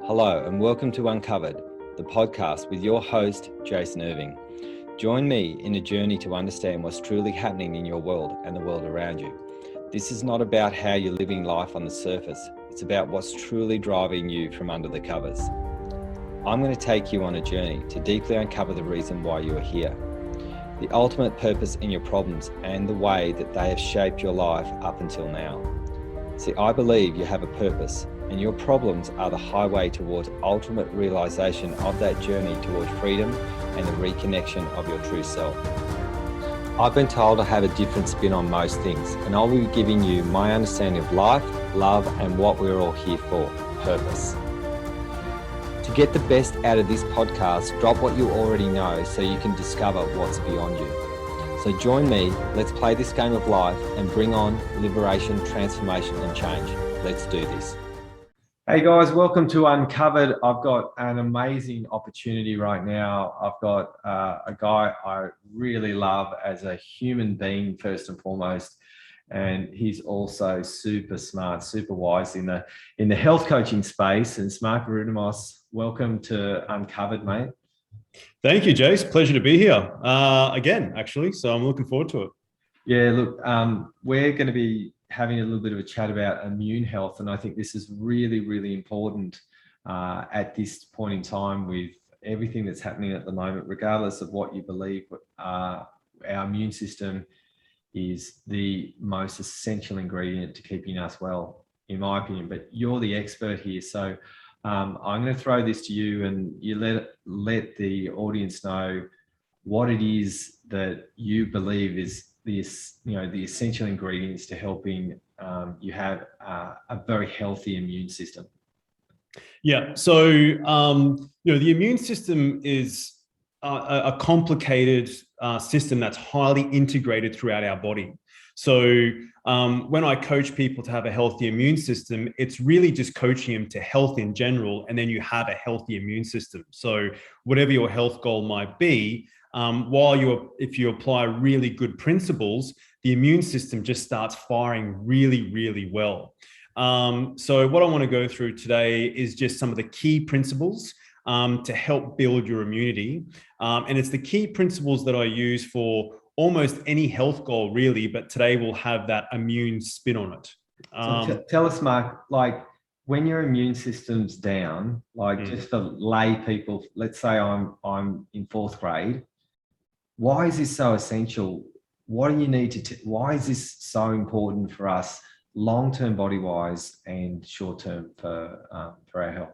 Hello and welcome to Uncovered, the podcast with your host, Jason Irving. Join me in a journey to understand what's truly happening in your world and the world around you. This is not about how you're living life on the surface. It's about what's truly driving you from under the covers. I'm going to take you on a journey to deeply uncover the reason why you are here, the ultimate purpose in your problems and the way that they have shaped your life up until now. See, I believe you have a purpose, and your problems are the highway towards ultimate realization of that journey towards freedom and the reconnection of your true self. I've been told I have a different spin on most things, and I'll be giving you my understanding of life, love, and what we're all here for, purpose. To get the best out of this podcast, drop what you already know so you can discover what's beyond you. So join me, let's play this game of life and bring on liberation, transformation, and change. Let's do this. Hey guys, welcome to Uncovered. I've got an amazing opportunity right now. I've got a guy I really love as a human being, first and foremost, and he's also super smart, super wise in the health coaching space. And it's Mark Varitimos. Welcome to Uncovered, mate. Thank you, Jace. Pleasure to be here again, actually. So I'm looking forward to it. Yeah, look, we're going to be having a little bit of a chat about immune health. And I think this is really, really important at this point in time with everything that's happening at the moment, regardless of what you believe. Our immune system is the most essential ingredient to keeping us well, in my opinion. But you're the expert here. So I'm going to throw this to you, and you let the audience know what it is that you believe is the essential ingredients to helping you have a very healthy immune system. Yeah. So the immune system is a complicated system that's highly integrated throughout our body. So when I coach people to have a healthy immune system, it's really just coaching them to health in general, and then you have a healthy immune system. So whatever your health goal might be, if you apply really good principles, the immune system just starts firing really, really well. So what I want to go through today is just some of the key principles to help build your immunity. And it's the key principles that I use for almost any health goal, really, but today we'll have that immune spin on it. So tell us, Mark, like when your immune system's down, just for lay people, let's say I'm in fourth grade, why is this so essential? What do you need to, why is this so important for us long-term body-wise and short-term for our health?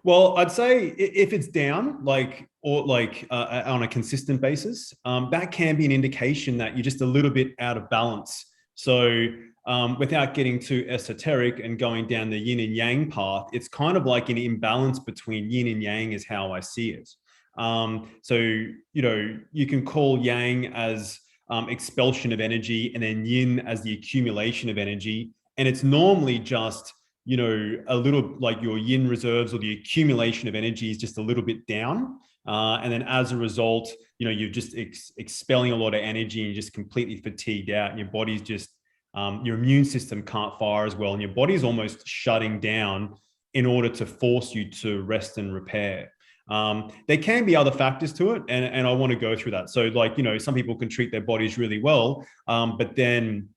Well, I'd say if it's down, on a consistent basis, that can be an indication that you're just a little bit out of balance. So without getting too esoteric and going down the yin and yang path, it's kind of like an imbalance between yin and yang is how I see it. So, you can call yang as expulsion of energy and then yin as the accumulation of energy. And it's normally just a little like your yin reserves or the accumulation of energy is just a little bit down. And then as a result, you're just expelling a lot of energy and you're just completely fatigued out, and your body's just, your immune system can't fire as well. And your body's almost shutting down in order to force you to rest and repair. There can be other factors to it. And I want to go through that. So some people can treat their bodies really well, but then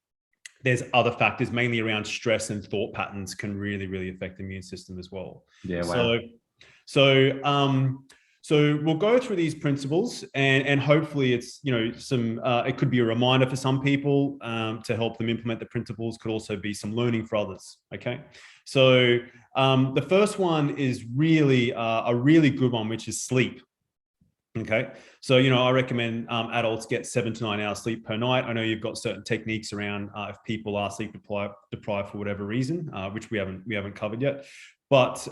there's other factors, mainly around stress and thought patterns, can really, really affect the immune system as well. Yeah. Wow. So we'll go through these principles, and hopefully it's, it could be a reminder for some people to help them implement the principles, could also be some learning for others. Okay. So the first one is really a really good one, which is sleep. Okay. So, I recommend adults get 7 to 9 hours sleep per night. I know you've got certain techniques around if people are sleep deprived for whatever reason, which we haven't covered yet. But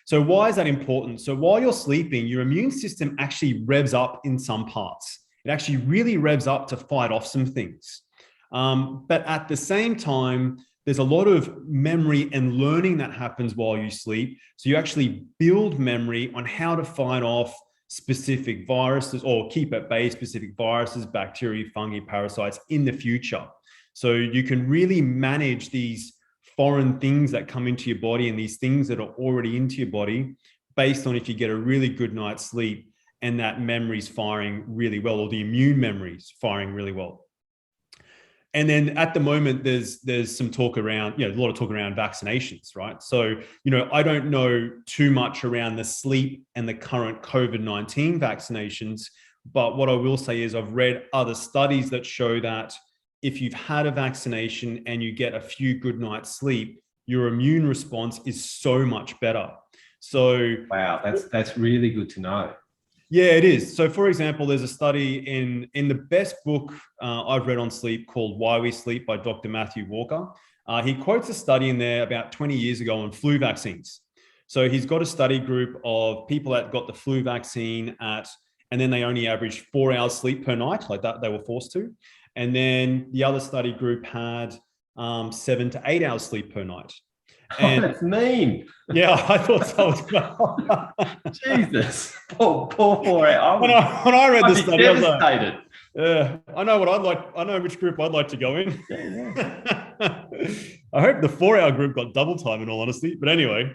so why is that important? So while you're sleeping, your immune system actually revs up in some parts. It actually really revs up to fight off some things. But at the same time, there's a lot of memory and learning that happens while you sleep. So you actually build memory on how to fight off specific viruses or keep at bay specific viruses, bacteria, fungi, parasites in the future. So you can really manage these foreign things that come into your body and these things that are already into your body based on if you get a really good night's sleep and that memory's firing really well, or the immune memory's firing really well. And then at the moment, there's some talk around, a lot of talk around vaccinations, right? So, I don't know too much around the sleep and the current COVID-19 vaccinations, but what I will say is I've read other studies that show that if you've had a vaccination and you get a few good nights sleep, your immune response is so much better. So, wow, that's really good to know. Yeah, it is. So, for example, there's a study in the best book I've read on sleep called Why We Sleep by Dr. Matthew Walker. He quotes a study in there about 20 years ago on flu vaccines. So he's got a study group of people that got the flu vaccine and then they only averaged 4 hours sleep per night, like that they were forced to. And then the other study group had 7 to 8 hours sleep per night. And that's mean. Yeah, I thought so as well. Jesus, poor 4 hours. When I read the study, I was devastated. Yeah, I know what I'd like. I know which group I'd like to go in. Yeah. I hope the 4-hour group got double time, in all honesty. But anyway,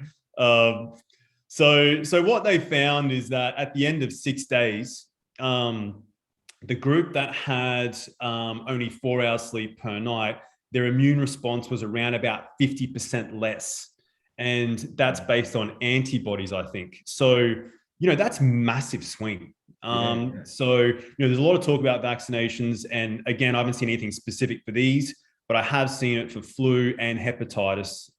so what they found is that at the end of 6 days, the group that had only 4 hours sleep per night, their immune response was around about 50% less. And that's based on antibodies, I think. So, that's massive swing. So, there's a lot of talk about vaccinations. And again, I haven't seen anything specific for these, but I have seen it for flu and hepatitis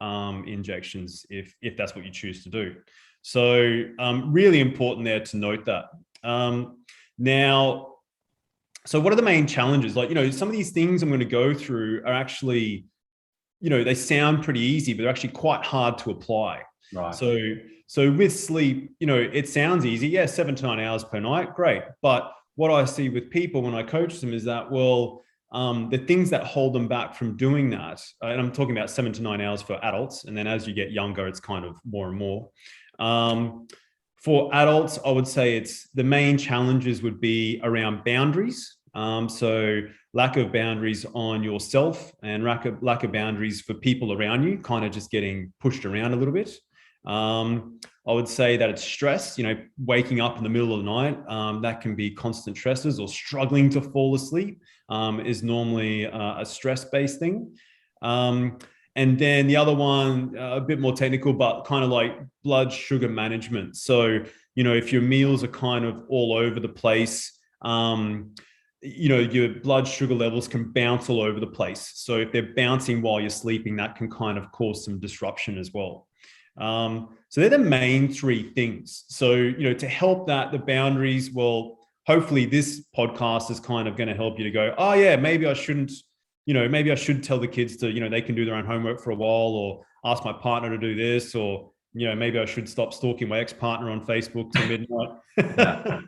injections, if that's what you choose to do. So really important there to note that. Now, so what are the main challenges? Like, some of these things I'm going to go through are actually, they sound pretty easy, but they're actually quite hard to apply. Right. So with sleep, it sounds easy. Yeah, 7 to 9 hours per night. Great. But what I see with people when I coach them is that, the things that hold them back from doing that, and I'm talking about 7 to 9 hours for adults. And then as you get younger, it's kind of more and more. For adults, I would say the main challenges would be around boundaries. So lack of boundaries on yourself and lack of boundaries for people around you, kind of just getting pushed around a little bit. I would say that it's stress, waking up in the middle of the night, that can be constant stresses, or struggling to fall asleep is normally a stress-based thing. And then the other one, a bit more technical, but kind of like blood sugar management. So, if your meals are kind of all over the place, your blood sugar levels can bounce all over the place. So if they're bouncing while you're sleeping, that can kind of cause some disruption as well. So they're the main 3 things. So, to help the boundaries, hopefully this podcast is kind of going to help you to go, oh yeah, maybe I shouldn't, maybe I should tell the kids to, they can do their own homework for a while, or ask my partner to do this, or, maybe I should stop stalking my ex-partner on Facebook till midnight.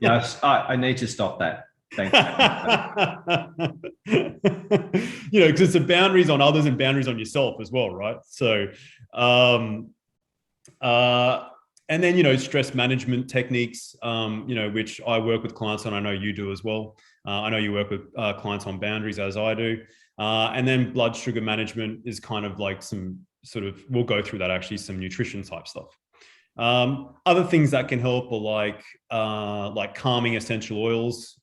Yeah, I need to stop that. Thanks. Because it's the boundaries on others and boundaries on yourself as well, right? So, and then, stress management techniques, which I work with clients on. I know you do as well. I know you work with clients on boundaries, as I do. And then blood sugar management is kind of like some sort of, we'll go through that actually, some nutrition type stuff. Other things that can help are like calming essential oils,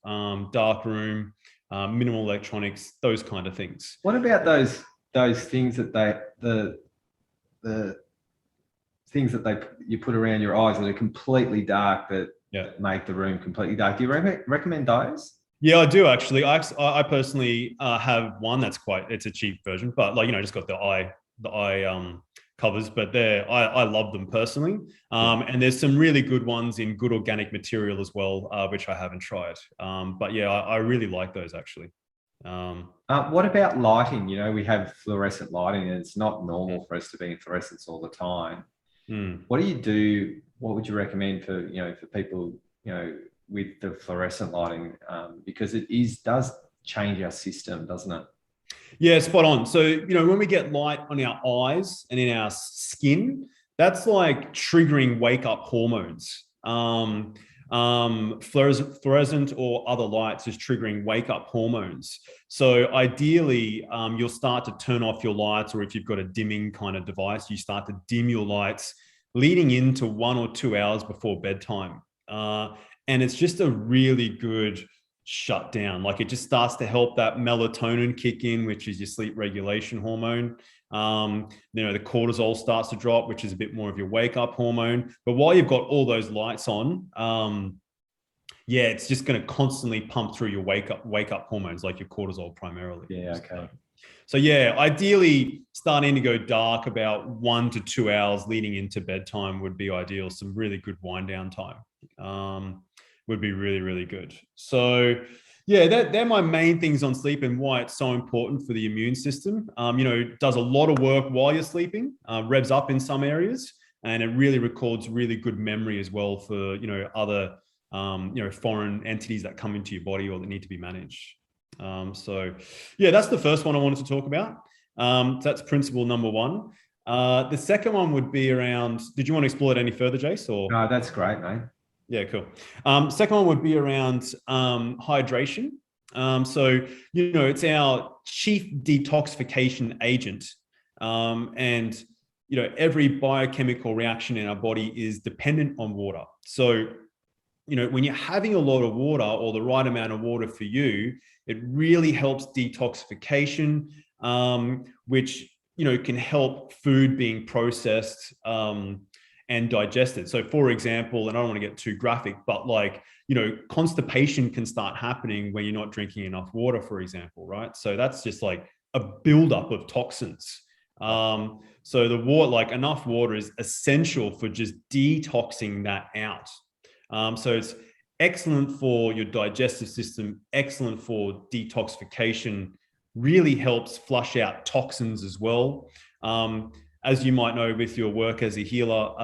dark room, minimal electronics, those kind of things. What about those things that the things that you put around your eyes that are completely dark that make the room completely dark? Do you recommend those? Yeah, I do actually. I personally have one that's it's a cheap version, but just got the eye covers, but I love them personally. And there's some really good ones in good organic material as well, which I haven't tried. But yeah, I really like those actually. What about lighting? We have fluorescent lighting, and it's not normal for us to be in fluorescence all the time. What do you do? What would you recommend for people with the fluorescent lighting, because it does change our system, doesn't it? Yeah, spot on. So, when we get light on our eyes and in our skin, that's like triggering wake up hormones. fluorescent or other lights is triggering wake up hormones. So ideally, you'll start to turn off your lights, or if you've got a dimming kind of device, you start to dim your lights leading into 1 or 2 hours before bedtime. And it's just a really good shutdown. Like, it just starts to help that melatonin kick in, which is your sleep regulation hormone. The cortisol starts to drop, which is a bit more of your wake up hormone. But while you've got all those lights on, it's just going to constantly pump through your wake up hormones, like your cortisol primarily. Yeah. Okay. So ideally starting to go dark about 1 to 2 hours leading into bedtime would be ideal. Some really good wind down time would be really, really good. So they're my main things on sleep and why it's so important for the immune system. Does a lot of work while you're sleeping, revs up in some areas, and it really records really good memory as well for, other, foreign entities that come into your body or that need to be managed. That's the first one I wanted to talk about. So that's principle number 1. The second one would be around, did you want to explore it any further, Jace? Or? No, that's great, mate. Yeah, cool. Second one would be around hydration. It's our chief detoxification agent. And every biochemical reaction in our body is dependent on water. So, when you're having a lot of water or the right amount of water for you, it really helps detoxification, which, can help food being processed and digested. So for example, and I don't want to get too graphic, but constipation can start happening when you're not drinking enough water, for example, right? So that's just like a buildup of toxins. So the water, enough water is essential for just detoxing that out. So it's excellent for your digestive system, excellent for detoxification, really helps flush out toxins as well. As you might know with your work as a healer,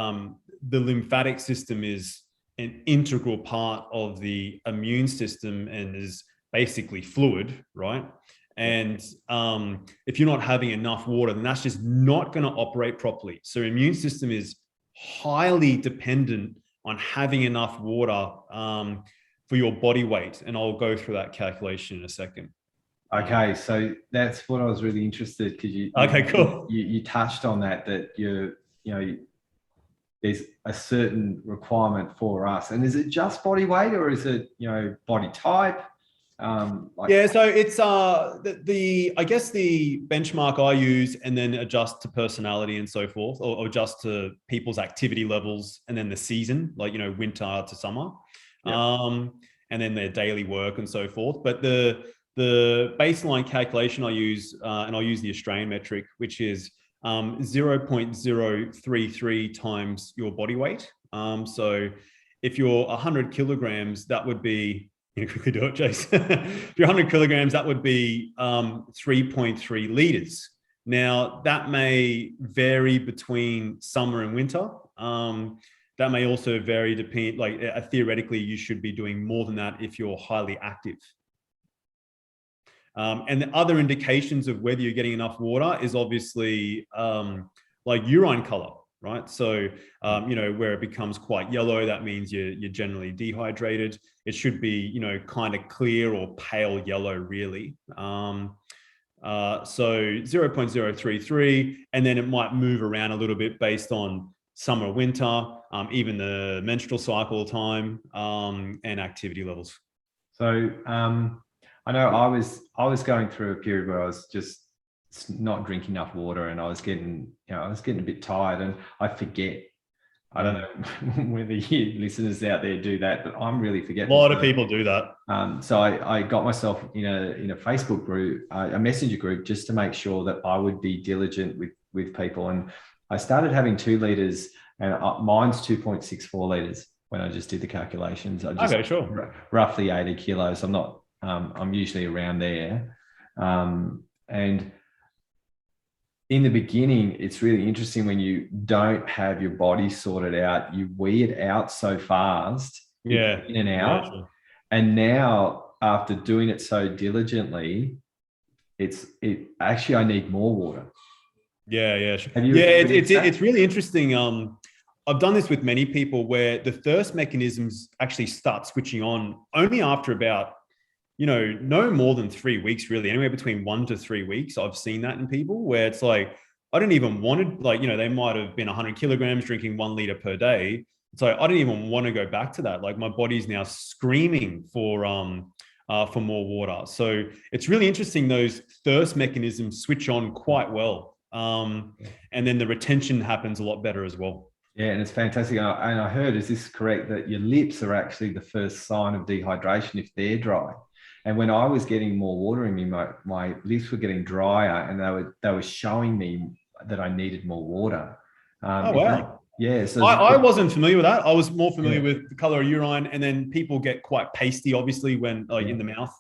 the lymphatic system is an integral part of the immune system and is basically fluid, right? And if you're not having enough water, then that's just not going to operate properly. So immune system is highly dependent on having enough water for your body weight. And I'll go through that calculation in a second. Okay, so that's what I was really interested, because you touched on that there's a certain requirement for us. And is it just body weight, or is it body type? So it's I guess the benchmark I use, and then adjust to personality and so forth, or adjust to people's activity levels, and then the season, winter to summer, and then their daily work and so forth. But the baseline calculation I use, and I'll use the Australian metric, which is 0.033 times your body weight. So if you're 100 kilograms, that would be, you quickly do it, Jace. If you're 100 kilograms, that would be 3.3 liters. Now, that may vary between summer and winter. That may also vary theoretically, you should be doing more than that if you're highly active. And the other indications of whether you're getting enough water is obviously urine color, right? So, where it becomes quite yellow, that means you're generally dehydrated. It should be, kind of clear or pale yellow, really. So 0.033, and then it might move around a little bit based on summer, winter, even the menstrual cycle time, and activity levels. So, I know I was going through a period where I was just not drinking enough water, and I was getting a bit tired, and I forget. I don't know whether you listeners out there do that, but I'm really forgetful. A lot of people do that. So I got myself in a Facebook group, a messenger group, just to make sure that I would be diligent with people. And I started having 2 liters, and mine's 2.64 liters when I just did the calculations. Okay, sure. Roughly 80 kilos. I'm usually around there. And in the beginning, it's really interesting when you don't have your body sorted out, you weed out so fast, in and out. Yeah, sure. And now, after doing it so diligently, I need more water. Yeah, sure. It's really interesting. I've done this with many people where the thirst mechanisms actually start switching on only after about, no more than 3 weeks, really, anywhere between 1 to 3 weeks. I've seen that in people where it's like, I didn't even want to, like, they might have been 100 kilograms drinking 1 liter per day. So I didn't even want to go back to that. Like, my body's now screaming for more water. So it's really interesting. Those thirst mechanisms switch on quite well. And then the retention happens a lot better as well. Yeah, and it's fantastic. And I heard, is this correct, that your lips are actually the first sign of dehydration if they're dry? And when I was getting more water in me, my lips were getting drier, and they were showing me that I needed more water. Oh, wow. Yeah. So I wasn't familiar with that. I was more familiar with the color of urine, and then people get quite pasty, obviously, when in the mouth.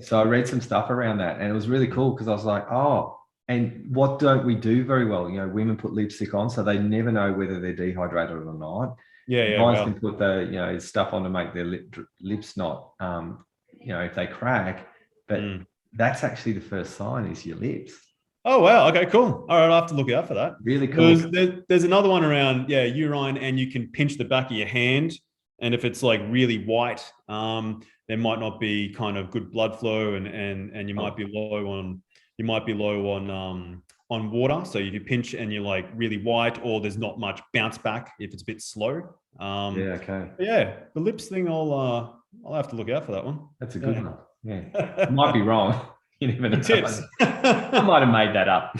So I read some stuff around that, and it was really cool because I was like, oh, and what don't we do very well? Women put lipstick on, so they never know whether they're dehydrated or not. Guys can put the stuff on to make their lips not if they crack, but that's actually the first sign is your lips. Oh, wow. Okay, cool. All right, I'll have to look out for that. Really cool. There's another one around, urine, and you can pinch the back of your hand, and if it's like really white, there might not be kind of good blood flow, and you might be low on water. So if you pinch and you're like really white, or there's not much bounce back if it's a bit slow. Okay. The lips thing, I'll have to look out for that one. That's a good one. Yeah. Might be wrong. You never know. Tips. I might have made that up.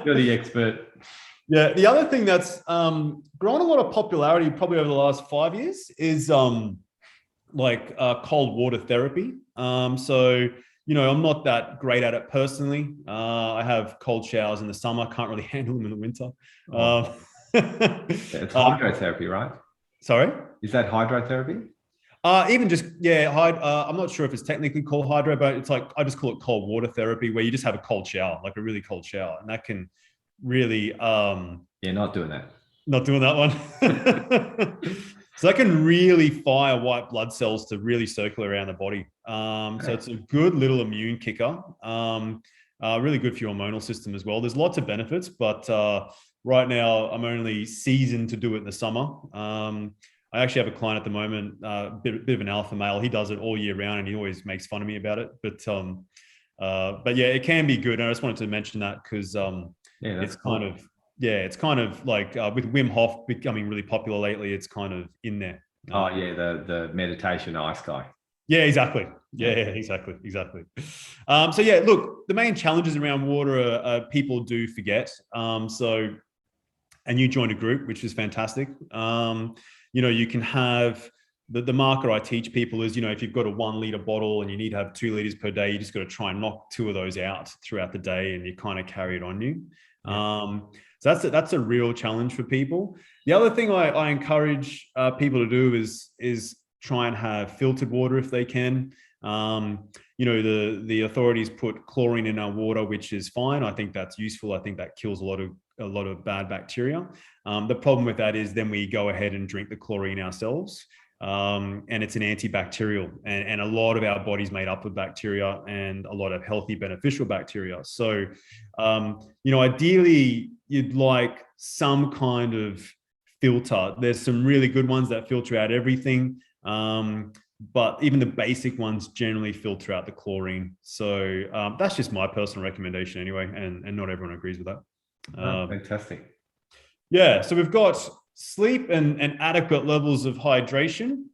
You're the expert. Yeah. The other thing that's grown a lot of popularity probably over the last 5 years is cold water therapy. So, I'm not that great at it personally. I have cold showers in the summer. Can't really handle them in the winter. It's hydrotherapy, right? Sorry? Is that hydrotherapy? Even just, I'm not sure if it's technically called hydro, but it's like, I just call it cold water therapy, where you just have a cold shower, like a really cold shower. And that can really... not doing that. Not doing that one. So that can really fire white blood cells to really circle around the body. So it's a good little immune kicker. Really good for your hormonal system as well. There's lots of benefits, but right now I'm only seasoned to do it in the summer. I actually have a client at the moment, bit of an alpha male. He does it all year round, and he always makes fun of me about it. But it can be good. And I just wanted to mention that because it's cool. It's kind of like with Wim Hof becoming really popular lately, it's kind of in there. The meditation ice guy. Yeah, exactly. Yeah, exactly. Look, the main challenges around water are people do forget. And you joined a group, which is fantastic. You can have the marker I teach people is, if you've got a 1 liter bottle and you need to have 2 liters per day, you just got to try and knock 2 of those out throughout the day, and you kind of carry it on you. So that's a real challenge for people. The other thing I encourage people to do is try and have filtered water if they can. The authorities put chlorine in our water, which is fine. I think that's useful. I think that kills a lot of bad bacteria. The problem with that is then we go ahead and drink the chlorine ourselves. And it's an antibacterial, and a lot of our body's made up of bacteria, and a lot of healthy beneficial bacteria. So, ideally you'd like some kind of filter. There's some really good ones that filter out everything. But even the basic ones generally filter out the chlorine. So that's just my personal recommendation anyway. And not everyone agrees with that. Fantastic. Yeah. So we've got sleep and adequate levels of hydration.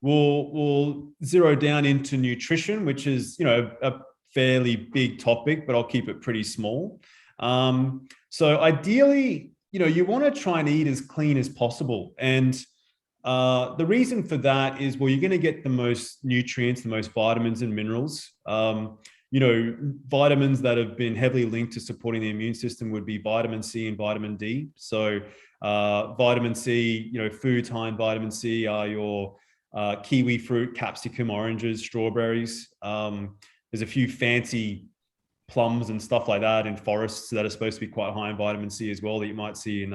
We'll zero down into nutrition, which is, a fairly big topic, but I'll keep it pretty small. So ideally, you want to try and eat as clean as possible. And the reason for that is, you're going to get the most nutrients, the most vitamins and minerals. Vitamins that have been heavily linked to supporting the immune system would be vitamin C and vitamin D. So vitamin C, foods high in vitamin C are your kiwi fruit, capsicum, oranges, strawberries. There's a few fancy plums and stuff like that in forests that are supposed to be quite high in vitamin C as well, that you might see in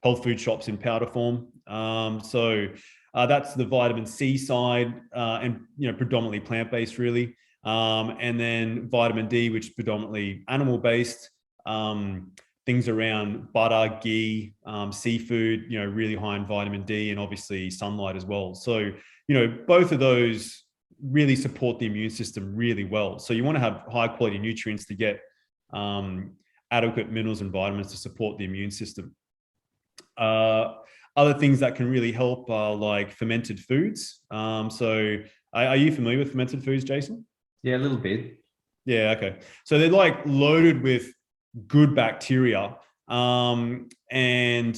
health food shops in powder form. So that's the vitamin C side, and predominantly plant-based really. And then vitamin D, which is predominantly animal-based. Then things around butter, ghee, seafood, really high in vitamin D, and obviously sunlight as well. So, both of those really support the immune system really well. So you want to have high quality nutrients to get adequate minerals and vitamins to support the immune system. Other things that can really help are like fermented foods. So are you familiar with fermented foods, Jason? Yeah, a little bit. Yeah, okay. So they're like loaded with good bacteria. And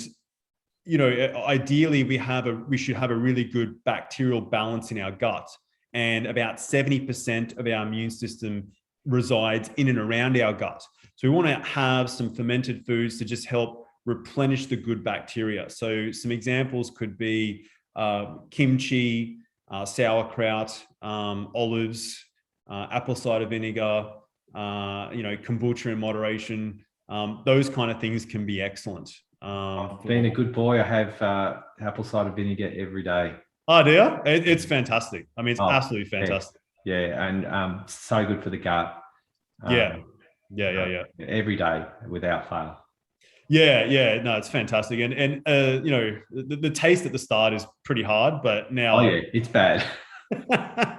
ideally we should have a really good bacterial balance in our gut. And about 70% of our immune system resides in and around our gut. So we want to have some fermented foods to just help replenish the good bacteria. So some examples could be kimchi, sauerkraut, olives, apple cider vinegar, kombucha in moderation. Those kind of things can be excellent. Being a good boy, I have apple cider vinegar every day. Oh, do you? It's fantastic. I mean, it's absolutely fantastic. Yeah, and so good for the gut. Yeah. Every day without fail. Yeah. No, it's fantastic. And the taste at the start is pretty hard, but now. Oh yeah, it's bad. I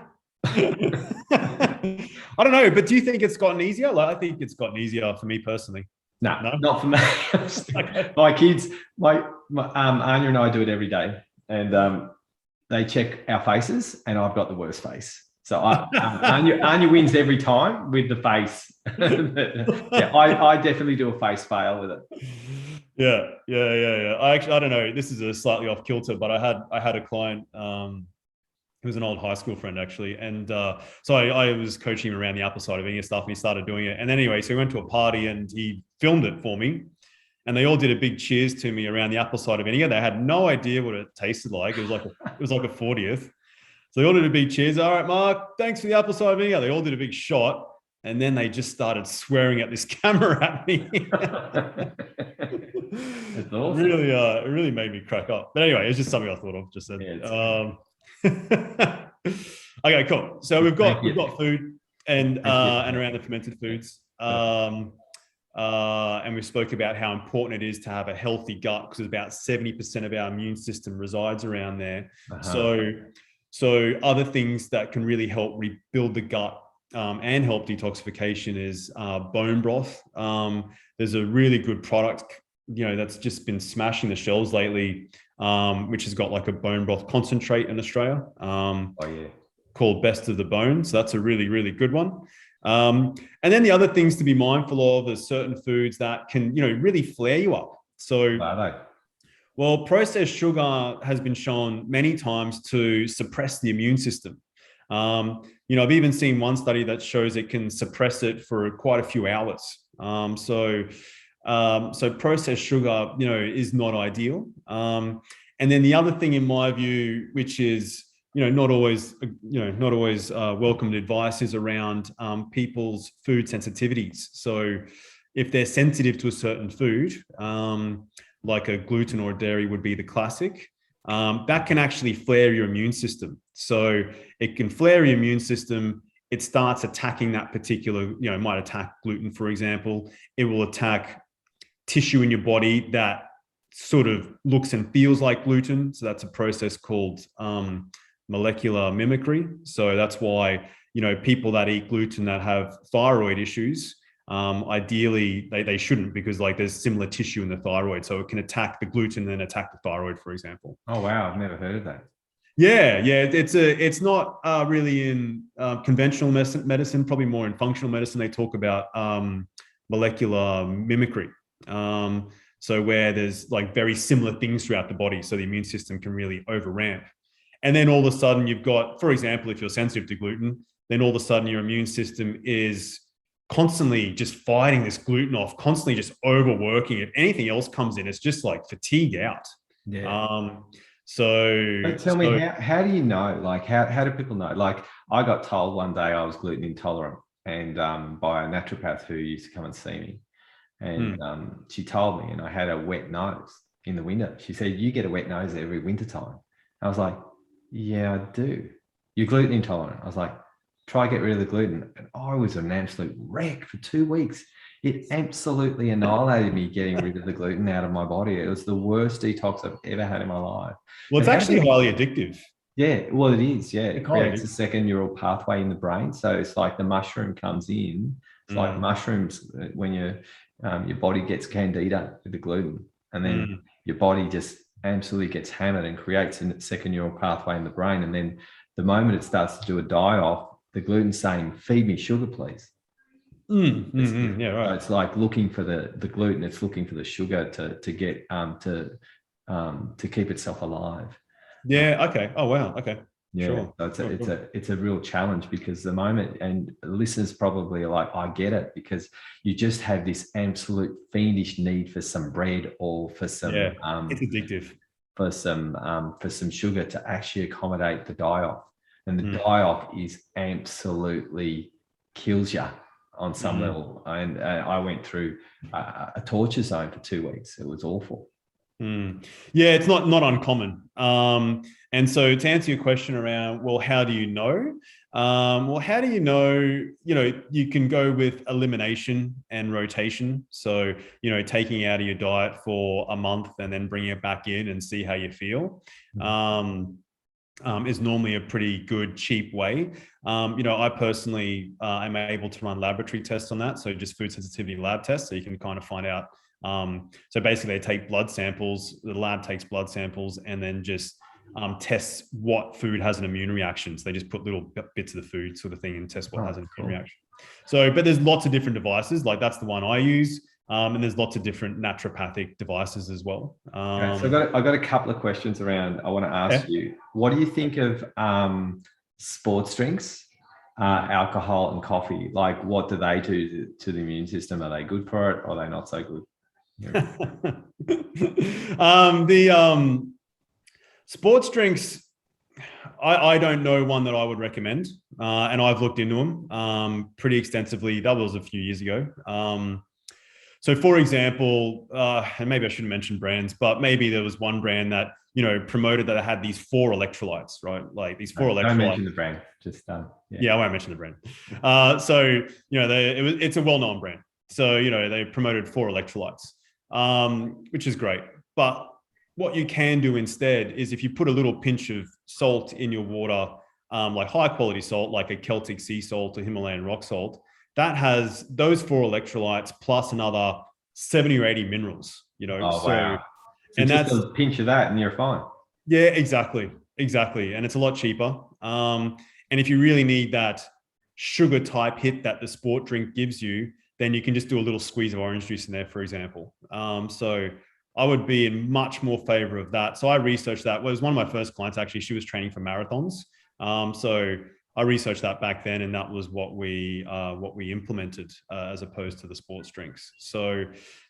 don't know, but do you think it's gotten easier? Like, I think it's gotten easier for me personally. No, not for me. Okay. My kids, my Anya and I do it every day, and they check our faces, and I've got the worst face. So Anya wins every time with the face. Yeah, I definitely do a face fail with it. Yeah. I don't know. This is a slightly off kilter, but I had a client who was an old high school friend actually, and so I was coaching him around the apple cider vinegar stuff, and he started doing it. And anyway, so he went to a party and he filmed it for me, and they all did a big cheers to me around the apple cider vinegar. They had no idea what it tasted like. It was like a 40th. So they all did a big cheers. All right, Mark, thanks for the apple cider vinegar. They all did a big shot. And then they just started swearing at this camera at me. That's awesome. It really made me crack up. But anyway, it's just something I thought of just then. Yeah, okay, cool. So we've got food and around the fermented foods. And we spoke about how important it is to have a healthy gut, because about 70% of our immune system resides around there. So other things that can really help rebuild the gut and help detoxification is bone broth. There's a really good product, that's just been smashing the shelves lately, which has got like a bone broth concentrate in Australia, called Best of the Bone. So that's a really, really good one. And then the other things to be mindful of is certain foods that can, really flare you up. So, well, processed sugar has been shown many times to suppress the immune system. I've even seen one study that shows it can suppress it for quite a few hours. So processed sugar, is not ideal. And then the other thing in my view, which is, not always welcomed advice, is around people's food sensitivities. So if they're sensitive to a certain food, like a gluten or a dairy would be the classic, that can actually flare your immune system. So it can flare your immune system. It starts attacking that particular, it might attack gluten, for example. It will attack tissue in your body that sort of looks and feels like gluten. So that's a process called molecular mimicry. So that's why, people that eat gluten that have thyroid issues, ideally they shouldn't, because like there's similar tissue in the thyroid, so it can attack the gluten and then attack the thyroid, for example. Oh wow, I've never heard of that. Yeah, it's not really in conventional medicine, probably more in functional medicine. They talk about molecular mimicry, so where there's like very similar things throughout the body, so the immune system can really overramp. And then all of a sudden you've got, for example, if you're sensitive to gluten, then all of a sudden your immune system is constantly just fighting this gluten off, constantly just overworking it. Anything else comes in, it's just like fatigue out. Yeah. So tell me, how do you know? Like, how do people know? Like, I got told one day I was gluten intolerant, and by a naturopath who used to come and see me, and she told me, and I had a wet nose in the winter. She said, "You get a wet nose every winter time." I was like, "Yeah, I do." "You're gluten intolerant." I was like, "Try get rid of the gluten." And I was an absolute wreck for 2 weeks. It absolutely annihilated me getting rid of the gluten out of my body. It was the worst detox I've ever had in my life. Well, it's And how actually do highly addictive. yeah, well, it is. Yeah, it Highly creates a addictive. second neural pathway in the brain. So it's like the mushroom comes in. It's like Mm, mushrooms when your body gets candida with the gluten, and then mm. your body just absolutely gets hammered and creates a second neural pathway in the brain. And then the moment it starts to do a die off, the gluten's saying, "Feed me sugar, please." Yeah, right. It's like looking for the gluten. It's looking for the sugar to get to keep itself alive. Yeah. Okay. Oh, wow. Okay. Yeah, Sure. so Sure, sure. it's a real challenge because the moment, and listeners probably are like, I get it, because you just have this absolute fiendish need for some bread or Yeah. It's addictive. for some sugar to actually accommodate the die off, and the Mm, die off is absolutely kills you on some mm. level. And I went through a torture zone for 2 weeks. It was awful. Yeah, it's not uncommon. And so to answer your question around, well, how do you know? Well, how do you know? You can go with elimination and rotation. So, taking out of your diet for a month and then bringing it back in and see how you feel. Is normally a pretty good, cheap way. I personally am able to run laboratory tests on that. So just food sensitivity lab tests. So you can kind of find out. So basically they take blood samples, the lab takes blood samples and then just tests what food has an immune reaction. So they just put little bits of the food sort of thing and test what has an immune reaction. So, but there's lots of different devices. Like that's the one I use. And there's lots of different naturopathic devices as well. Okay, so I've got a couple of questions around. I want to ask you, what do you think of sports drinks, alcohol, and coffee? Like, what do they do to the immune system? Are they good for it, or are they not so good? Yeah. The sports drinks, I don't know one that I would recommend, and I've looked into them pretty extensively. That was a few years ago. So, for example, and maybe I shouldn't mention brands, but maybe there was one brand that promoted that it had these 4 electrolytes, right? Like these 4 electrolytes. Don't mention the brand. Just yeah, I won't mention the brand. It's a well-known brand. So they promoted 4 electrolytes, which is great. But what you can do instead is if you put a little pinch of salt in your water, like high quality salt, like a Celtic sea salt or Himalayan rock salt, that has those 4 electrolytes plus another 70 or 80 minerals, Oh, wow. So and just that's a pinch of that and you're fine. yeah, exactly. And it's a lot cheaper. And if you really need that sugar type hit that the sport drink gives you, then you can just do a little squeeze of orange juice in there, for example. So I would be in much more favor of that. So I researched that. Well, it was one of my first clients, actually. She was training for marathons. So I researched that back then, and that was what we implemented as opposed to the sports drinks. So,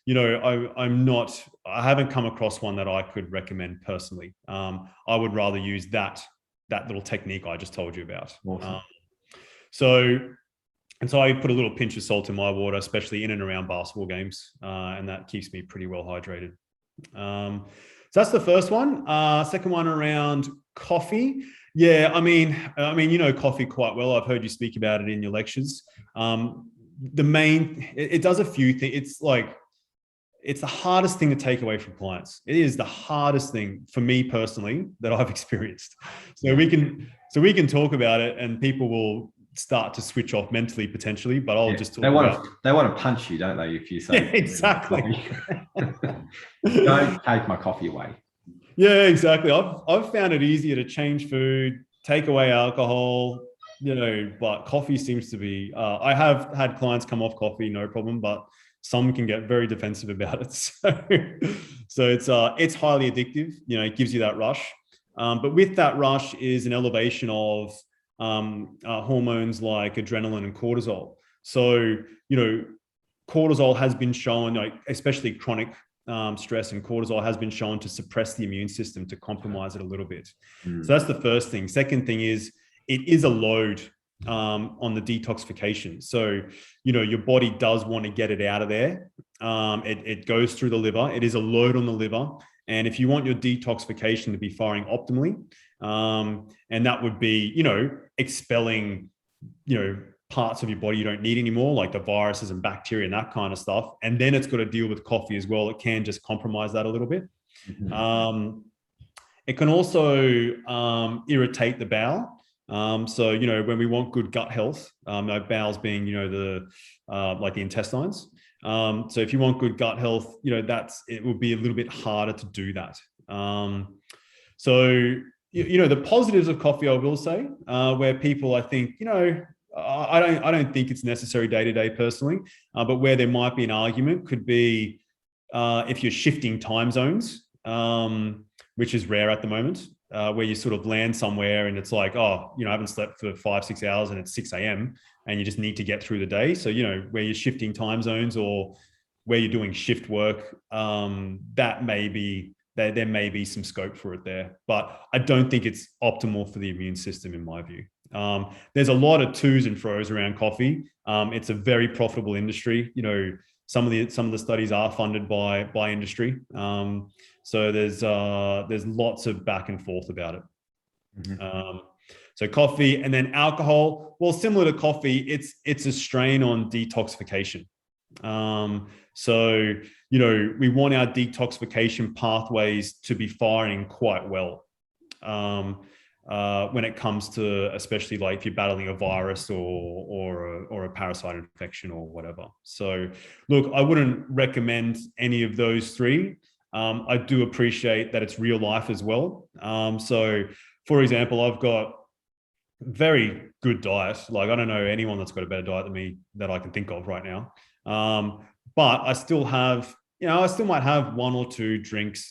I haven't come across one that I could recommend personally. I would rather use that little technique I just told you about. Awesome. So I put a little pinch of salt in my water, especially in and around basketball games, and that keeps me pretty well hydrated. So that's the first one. Second one around coffee. Yeah, I mean, coffee quite well. I've heard you speak about it in your lectures. It does a few things. It's the hardest thing to take away from clients. It is the hardest thing for me personally that I've experienced. So we can talk about it, and people will start to switch off mentally potentially. But I'll just talk about. They want to punch you, don't they? If you say exactly. Don't take my coffee away. Yeah, exactly. I've found it easier to change food, take away alcohol, but coffee seems to be. I have had clients come off coffee, no problem, but some can get very defensive about it. So it's highly addictive. It gives you that rush, but with that rush is an elevation of hormones like adrenaline and cortisol. So cortisol has been shown, especially chronic stress and cortisol has been shown to suppress the immune system, to compromise it a little bit. So that's the first thing. Second thing is it is a load on the detoxification. So, your body does want to get it out of there. It goes through the liver. It is a load on the liver. And if you want your detoxification to be firing optimally, and that would be, expelling, parts of your body you don't need anymore, like the viruses and bacteria and that kind of stuff. And then it's got to deal with coffee as well. It can just compromise that a little bit. Mm-hmm. It can also irritate the bowel. So, you know, when we want good gut health, bowels being, you know, the like the intestines. So if you want good gut health, you know, it will be a little bit harder to do that. So, you know, the positives of coffee, I will say, where people, I think, you know, I don't think it's necessary day to day personally, but where there might be an argument could be if you're shifting time zones, which is rare at the moment, where you sort of land somewhere and it's like, oh, you know, I haven't slept for 5-6 hours and it's 6 a.m. and you just need to get through the day. So, you know, where you're shifting time zones or where you're doing shift work, that may be, there may be some scope for it there, but I don't think it's optimal for the immune system in my view. There's a lot of to's and fro's around coffee. It's a very profitable industry. You know, some of the studies are funded by industry. So there's lots of back and forth about it. Mm-hmm. So coffee and then alcohol. Well, similar to coffee, it's a strain on detoxification. So, you know, we want our detoxification pathways to be firing quite well. When it comes to, especially like if you're battling a virus or a parasite infection or whatever. So look, I wouldn't recommend any of those three. I do appreciate that it's real life as well. So for example, I've got very good diet. Like I don't know anyone that's got a better diet than me that I can think of right now. But I still have, you know, I still might have 1 or 2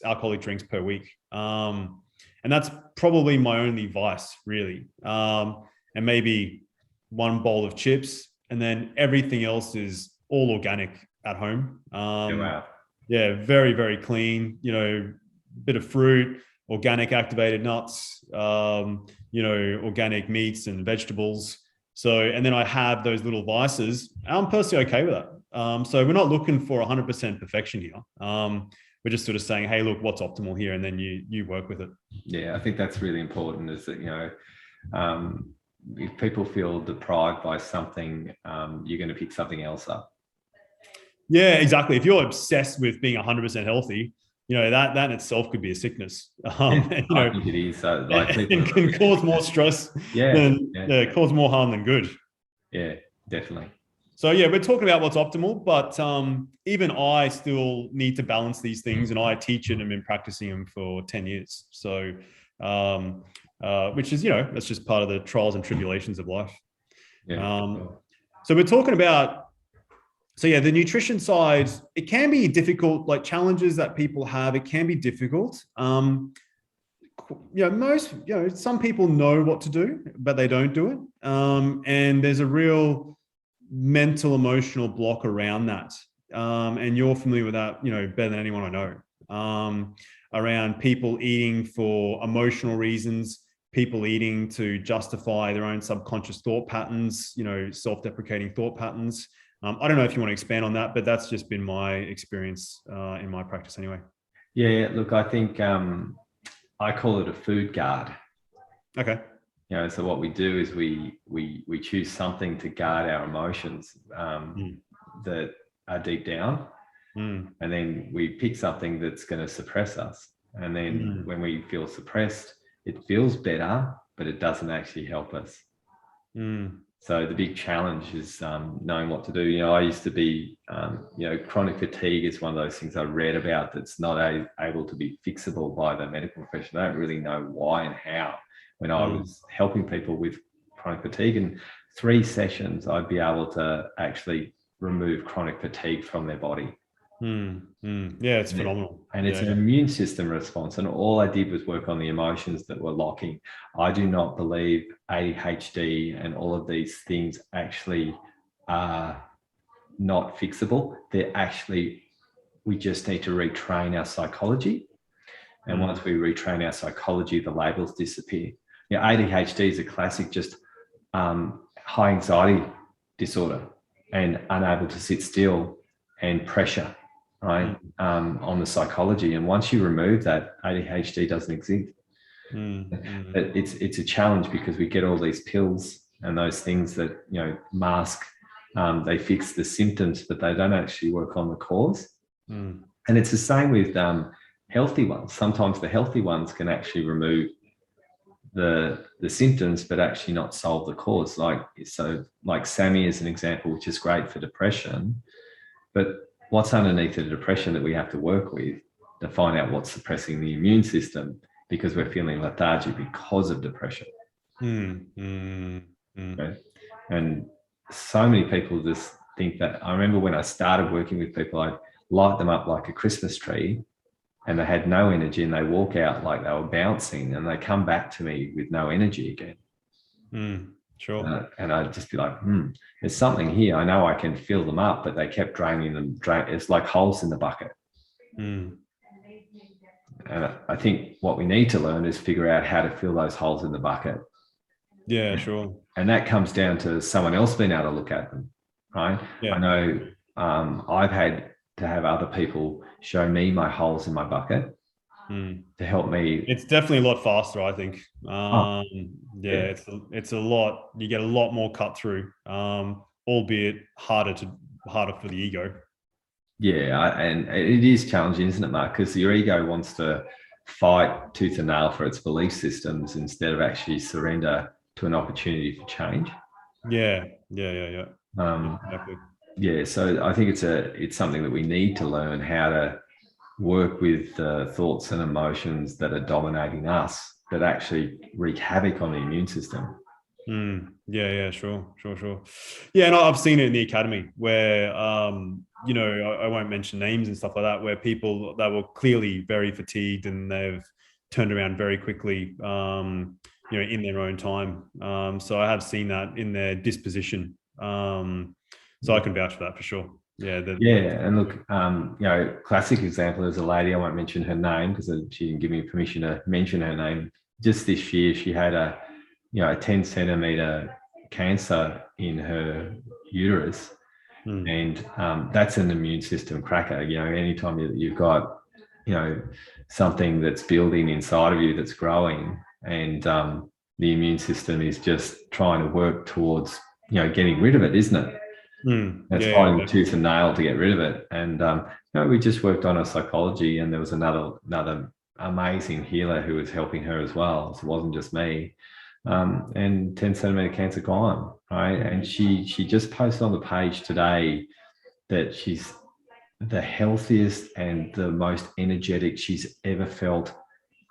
alcoholic drinks per week. And that's probably my only vice, really. And maybe 1 bowl of chips, and then everything else is all organic at home. Wow. Yeah, very, very clean. You know, bit of fruit, organic activated nuts, you know, organic meats and vegetables. So, and then I have those little vices. I'm personally okay with that. So we're not looking for 100% perfection here. We're just sort of saying, hey, look, what's optimal here? And then you work with it. Yeah, I think that's really important is that, you know, if people feel deprived by something, you're going to pick something else up. Yeah, exactly. If you're obsessed with being 100% healthy, you know, that in itself could be a sickness. And, you know, I think it is. And can cause more stress cause more harm than good. Yeah, definitely. So yeah, we're talking about what's optimal, but even I still need to balance these things, and I teach it and been practicing them for 10 years. So, which is, you know, that's just part of the trials and tribulations of life. Yeah. So we're talking about, so yeah, the nutrition side, it can be difficult, like challenges that people have, it can be difficult. You know, some people know what to do, but they don't do it. And there's a real mental, emotional block around that. And you're familiar with that, you know, better than anyone I know, around people eating for emotional reasons, people eating to justify their own subconscious thought patterns, you know, self-deprecating thought patterns. I don't know if you want to expand on that, but that's just been my experience in my practice anyway. Yeah, look, I think I call it a food guard. Okay. You know, so what we do is we choose something to guard our emotions that are deep down, and then we pick something that's going to suppress us. And then when we feel suppressed, it feels better, but it doesn't actually help us. So the big challenge is knowing what to do. You know, I used to be, you know, chronic fatigue is one of those things I read about that's not able to be fixable by the medical profession. I don't really know why and how. When I was helping people with chronic fatigue, in 3 sessions, I'd be able to actually remove chronic fatigue from their body. Yeah, it's phenomenal. And it's an immune system response. And all I did was work on the emotions that were locking. I do not believe ADHD and all of these things actually are not fixable. They're actually, we just need to retrain our psychology. And once we retrain our psychology, the labels disappear. You know, ADHD is a classic, just high anxiety disorder and unable to sit still and pressure, right, on the psychology. And once you remove that, ADHD doesn't exist. It's a challenge because we get all these pills and those things that, mask, they fix the symptoms, but they don't actually work on the cause. And it's the same with healthy ones. Sometimes the healthy ones can actually remove the symptoms, but actually not solve the cause. Like Sammy is an example, which is great for depression, but what's underneath the depression that we have to work with to find out what's suppressing the immune system, because we're feeling lethargic because of depression. Okay? And so many people just think that. I remember when I started working with people, I'd light them up like a Christmas tree, and they had no energy, and they walk out like they were bouncing, and they come back to me with no energy again. Sure. And I'd just be like, there's something here. I know I can fill them up, but they kept draining them. It's like holes in the bucket. And I think what we need to learn is figure out how to fill those holes in the bucket. Yeah, sure. And that comes down to someone else being able to look at them, right? Yeah. I know I've had to have other people show me my holes in my bucket to help me. It's definitely a lot faster, I think. It's a lot. You get a lot more cut through, albeit harder for the ego. Yeah, and it is challenging, isn't it, Mark? Because your ego wants to fight tooth and nail for its belief systems instead of actually surrender to an opportunity for change. Yeah. Exactly. Yeah, so I think it's something that we need to learn how to work with thoughts and emotions that are dominating us, that actually wreak havoc on the immune system. Sure. Yeah, and I've seen it in the academy where, I won't mention names and stuff like that, where people that were clearly very fatigued and they've turned around very quickly, in their own time. So I have seen that in their disposition. So I can vouch for that for sure. Yeah. And look, classic example is a lady, I won't mention her name because she didn't give me permission to mention her name. Just this year, she had a 10 centimeter cancer in her uterus. And that's an immune system cracker. Anytime you've got, something that's building inside of you that's growing, and the immune system is just trying to work towards, getting rid of it, isn't it? It's fighting tooth and nail to get rid of it. And we just worked on her psychology, and there was another amazing healer who was helping her as well. So it wasn't just me. And 10 centimeter cancer gone, right? And she just posted on the page today that she's the healthiest and the most energetic she's ever felt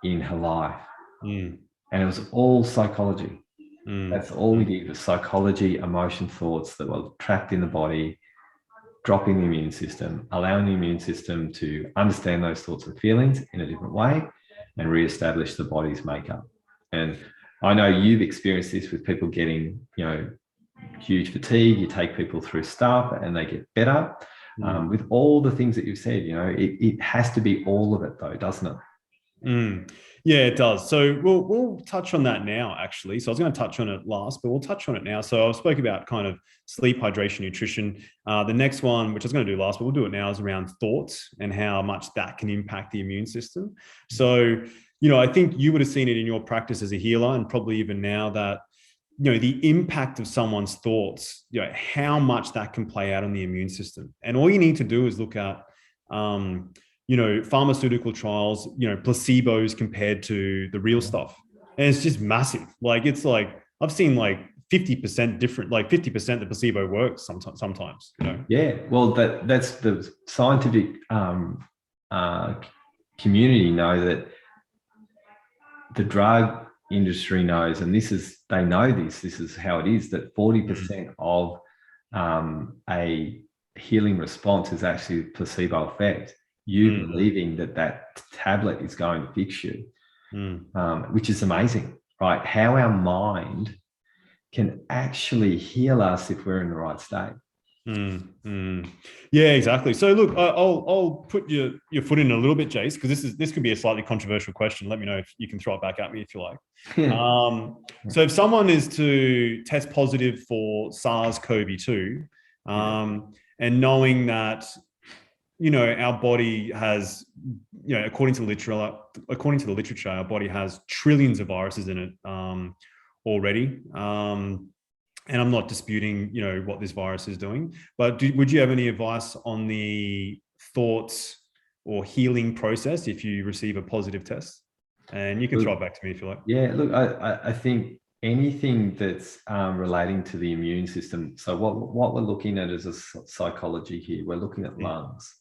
in her life. And it was all psychology. That's all we did was psychology, emotion, thoughts that were trapped in the body, dropping the immune system, allowing the immune system to understand those thoughts and feelings in a different way, and reestablish the body's makeup. And I know you've experienced this with people getting, huge fatigue. You take people through stuff and they get better. With all the things that you've said, it has to be all of it though, doesn't it? Yeah, it does. So we'll touch on that now, actually. So I was going to touch on it last, but we'll touch on it now. So I spoke about kind of sleep, hydration, nutrition. The next one, which I was going to do last, but we'll do it now, is around thoughts and how much that can impact the immune system. So, I think you would have seen it in your practice as a healer, and probably even now, that, the impact of someone's thoughts, how much that can play out on the immune system. And all you need to do is look at, pharmaceutical trials, placebos compared to the real stuff. And it's just massive. Like, it's like, I've seen like 50% different, like 50% the placebo works sometimes. Yeah, well, that's the scientific community know that. The drug industry knows, and they know this is how it is, that 40% of a healing response is actually placebo effect. You believing that tablet is going to fix you, which is amazing, right? How our mind can actually heal us if we're in the right state. Yeah, exactly. So look, I'll put your foot in a little bit, Jace, because this could be a slightly controversial question. Let me know if you can throw it back at me if you like. So if someone is to test positive for SARS-CoV-2, and knowing that, our body has, according to the literature, our body has trillions of viruses in it already. and I'm not disputing, what this virus is doing, but would you have any advice on the thoughts or healing process if you receive a positive test? And you can throw it back to me if you like. Yeah, look, I think anything that's relating to the immune system. So what we're looking at is a psychology here. We're looking at lungs.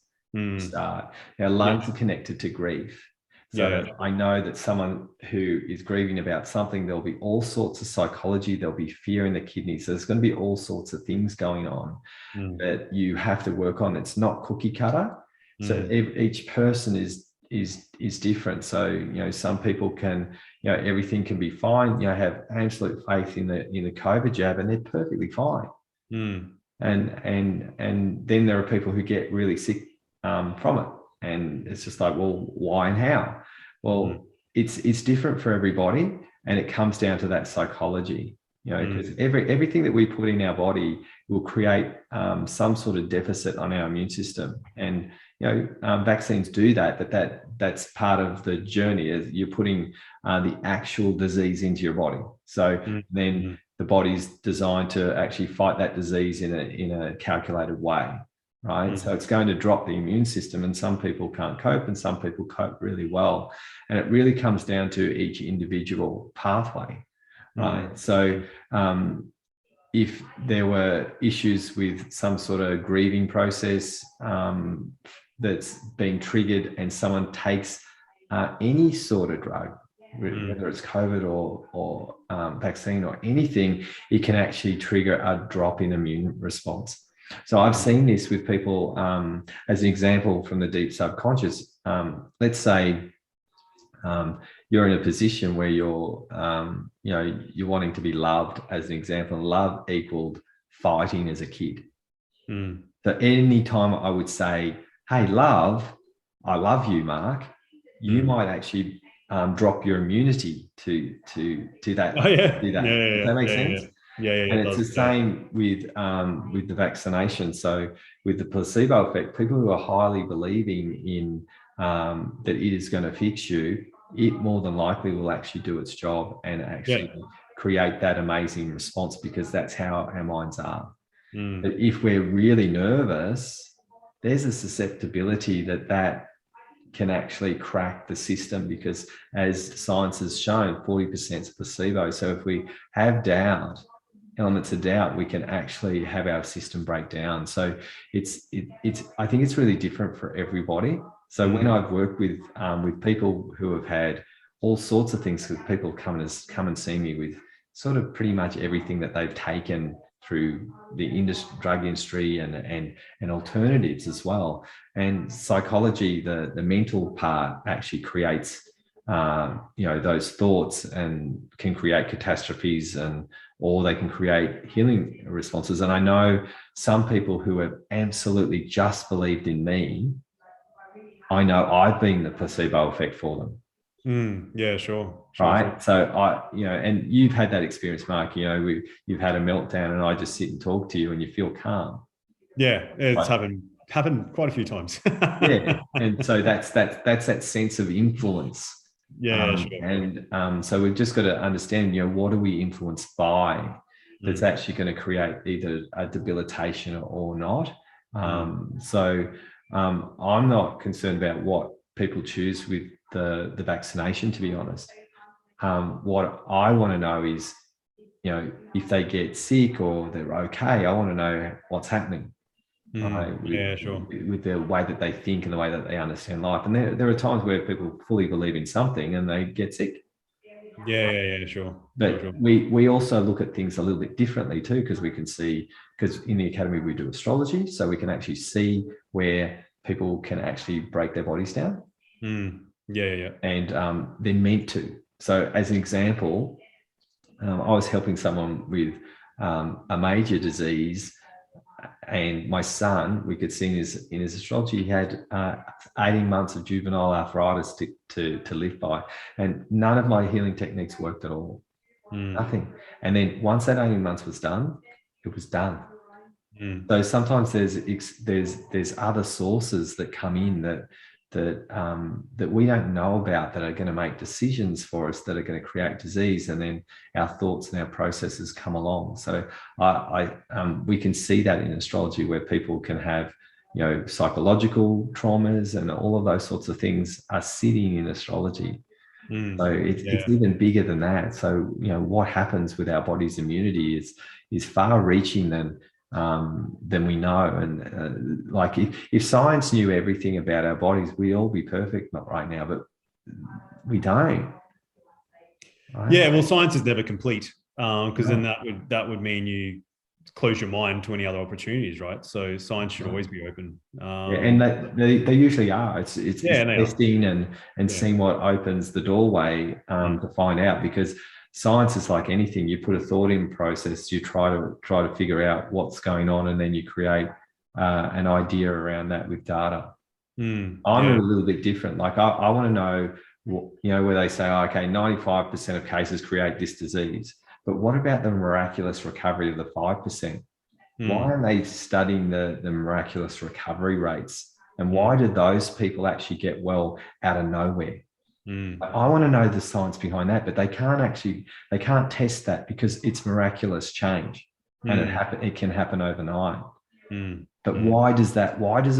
Start. Now, lungs are connected to grief. So I know that someone who is grieving about something, there'll be all sorts of psychology. There'll be fear in the kidneys. So there's going to be all sorts of things going on that you have to work on. It's not cookie cutter. So each person is different. So, some people can, everything can be fine, have absolute faith in the COVID jab and they're perfectly fine. And then there are people who get really sick from it. And it's just like, well, why and how? Well, it's different for everybody. And it comes down to that psychology, because everything that we put in our body will create some sort of deficit on our immune system. And, vaccines do that, but that's part of the journey, is you're putting the actual disease into your body. So then the body's designed to actually fight that disease in a calculated way. Right. So it's going to drop the immune system, and some people can't cope and some people cope really well. And it really comes down to each individual pathway. Right. So if there were issues with some sort of grieving process that's being triggered, and someone takes any sort of drug, whether it's COVID or vaccine or anything, it can actually trigger a drop in immune response. So I've seen this with people, as an example from the deep subconscious. Let's say you're in a position where you're wanting to be loved, as an example. Love equaled fighting as a kid. So any time I would say, hey, love, I love you, Mark, you might actually drop your immunity to that. Oh, yeah. Do that. Does that make sense? Yeah, and it's the same with the vaccination. So with the placebo effect, people who are highly believing in that it is going to fix you, it more than likely will actually do its job and actually create that amazing response, because that's how our minds are. But if we're really nervous, there's a susceptibility that can actually crack the system, because as science has shown, 40% is placebo. So if we have doubt, elements of doubt, we can actually have our system break down. So I think it's really different for everybody. So when I've worked with people who have had all sorts of things, because people come and see me with sort of pretty much everything that they've taken through the drug industry and alternatives as well. And psychology, the mental part, actually creates those thoughts and can create catastrophes, or they can create healing responses. And I know some people who have absolutely just believed in me. I know I've been the placebo effect for them. Yeah, sure. Right. So and you've had that experience, Mark. You've had a meltdown, and I just sit and talk to you, and you feel calm. Yeah, it's happened quite a few times. Yeah, and so that's that sense of influence. Yeah, sure. And so we've just got to understand, what are we influenced by that's actually going to create either a debilitation or not. So I'm not concerned about what people choose with the vaccination, to be honest. What I want to know is, if they get sick or they're okay, I want to know what's happening. With the way that they think and the way that they understand life. And there are times where people fully believe in something and they get sick. Yeah, sure. But sure. we also look at things a little bit differently too, because we can see, because in the academy we do astrology, so we can actually see where people can actually break their bodies down. Yeah. And they're meant to. So as an example, I was helping someone with a major disease. And my son, we could see in his astrology, he had 18 months of juvenile arthritis to live by. And none of my healing techniques worked at all. Nothing. And then once that 18 months was done, it was done. So sometimes there's other sources that come in that that we don't know about, that are going to make decisions for us, that are going to create disease, and then our thoughts and our processes come along. So we can see that in astrology, where people can have, you know, psychological traumas, and all of those sorts of things are sitting in astrology. So it's even bigger than that. So, you know, what happens with our body's immunity is far reaching than we know. And like if science knew everything about our bodies, we'd all be perfect, not right now, but we don't. Right? Yeah, well, science is never complete, because then that would mean you close your mind to any other opportunities, right? So science should always be open. And they usually are. It's testing and seeing what opens the doorway to find out, because science is like anything. You put a thought in process, you try to figure out what's going on, and then you create an idea around that with data. I'm a little bit different. Like I want to know, you know, where they say, oh, okay, 95% of cases create this disease, but what about the miraculous recovery of the 5%? Why aren't they studying the miraculous recovery rates? And why did those people actually get well out of nowhere? I want to know the science behind that, but they can't test that, because it's miraculous change, and it can happen overnight. But why does